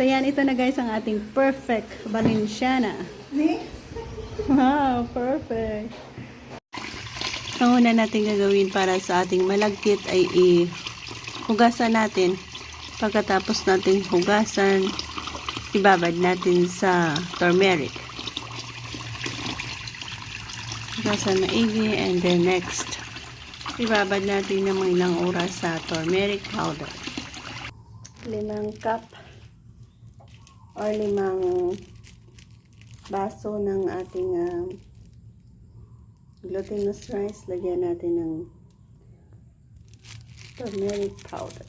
So yan, ito na guys ang ating perfect Valenciana. Wow, perfect. Ang una natin gagawin para sa ating malagkit ay hugasan natin. Pagkatapos natin hugasan, ibabad natin sa turmeric. Hugasan maigi, and then next, ibabad natin ng mga ilang oras sa turmeric powder. 5 cup or 5 baso ng ating glutinous rice. Lagyan natin ng turmeric powder.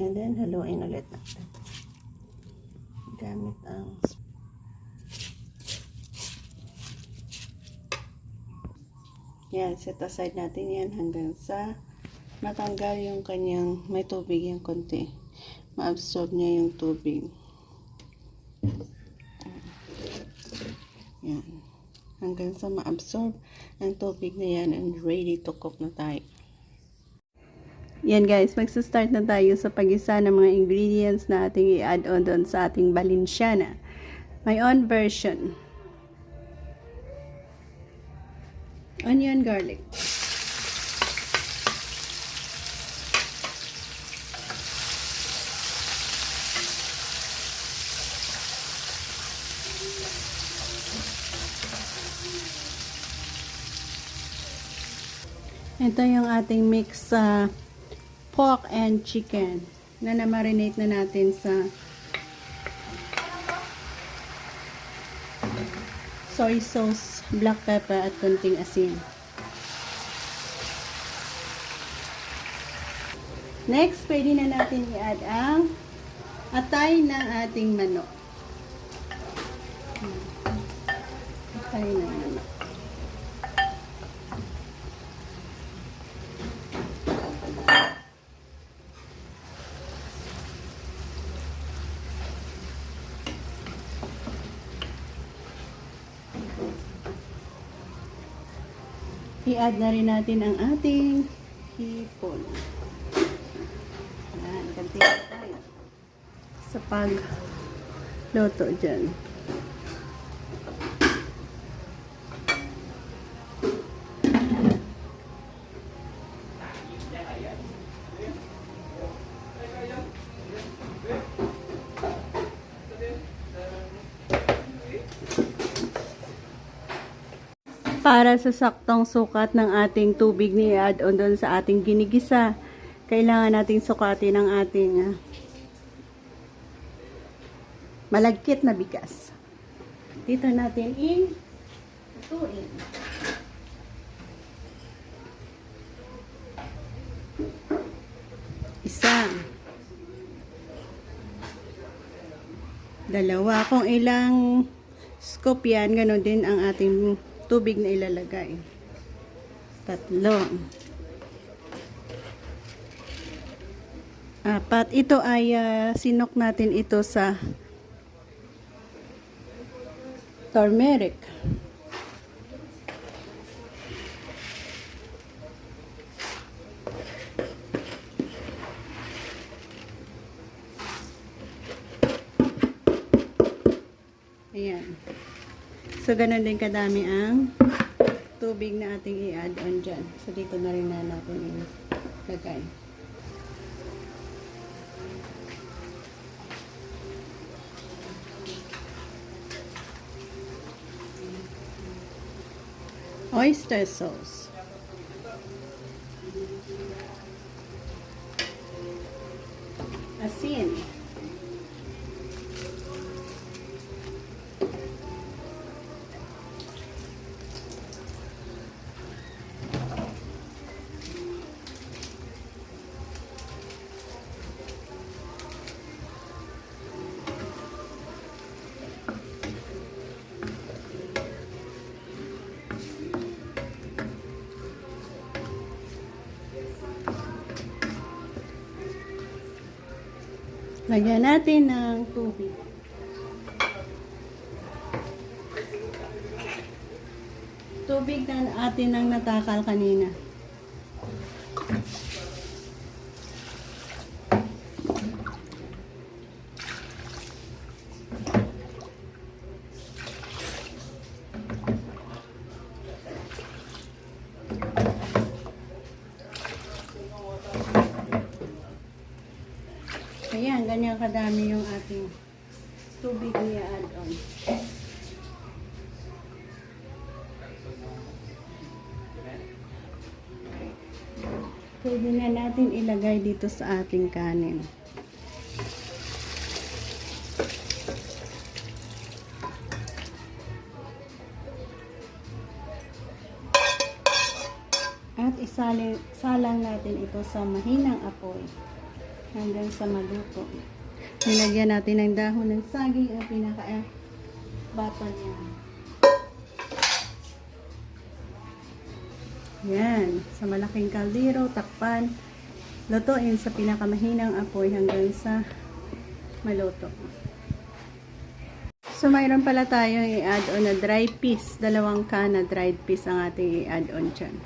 And then, haluin ulit natin. Gamit ang yan, set aside natin yan hanggang sa matanggal yung kanyang, may tubig yung konti. Ma-absorb niya yung tubig. Yan. Hanggang sa ma-absorb ang tubig na yan, and ready to cook na tayo. Yan guys, magsa-start na tayo sa pag-isa ng mga ingredients na ating i-add on doon sa ating Valenciana. My own version. Onion, garlic. Ito yung ating mix pork and chicken na na-marinate na natin sa soy sauce, black pepper at konting asin. Next, pwede na natin i-add ang atay ng ating manok. Atay ng manok. I-add na rin natin ang ating hipon. Yan, kanti tayo sa pagluto dyan. Para sa saktong sukat ng ating tubig ni add on doon sa ating ginigisa, kailangan nating sukatin ang ating malagkit na bigas. Dito natin ituin. Isa. Dalawa. Kung ilang scoop yan, ganoon din ang ating tubig na ilalagay. 3. 4. Ito ay sinok natin ito sa turmeric. Ayan. So, ganun din kadami ang tubig na ating i-add on dyan. So, dito na rin na natin ilagay. Oyster sauce. Asin. Lagyan natin ng tubig. Tubig na atin ang natakal kanina. Ayan, ganyan kadami yung ating tubig niya add-on. Pwede na natin ilagay dito sa ating kanin. At isalang natin ito sa mahinang apoy hanggang sa maluto. Nilagyan natin ng dahon ng saging ang pinaka-bata niya. Yan, sa malaking kaldero, takpan, lutuin sa pinakamahinang apoy hanggang sa maluto. So, mayroon pala tayong i-add-on na dry peas. 2 can na dried peas ang ating i-add-on dyan.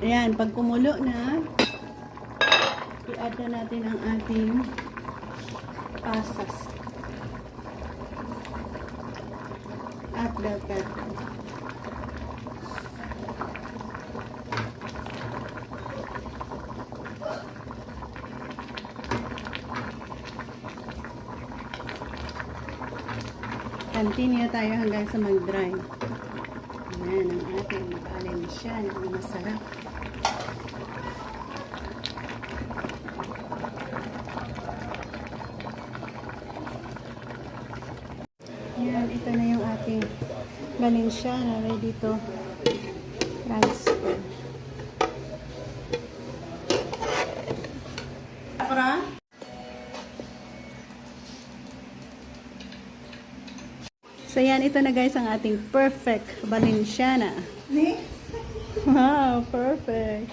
Ayan, pag kumulo na, i-add na natin ang ating pasas at bell pepper. Continue tayo hanggang sa mag-dry. Ayan ang ating mag-alensyan ang masarap. Yan, ito na yung ating Valenciana ready to transfer. So yan, ito na guys ang ating perfect Valenciana. Wow, perfect.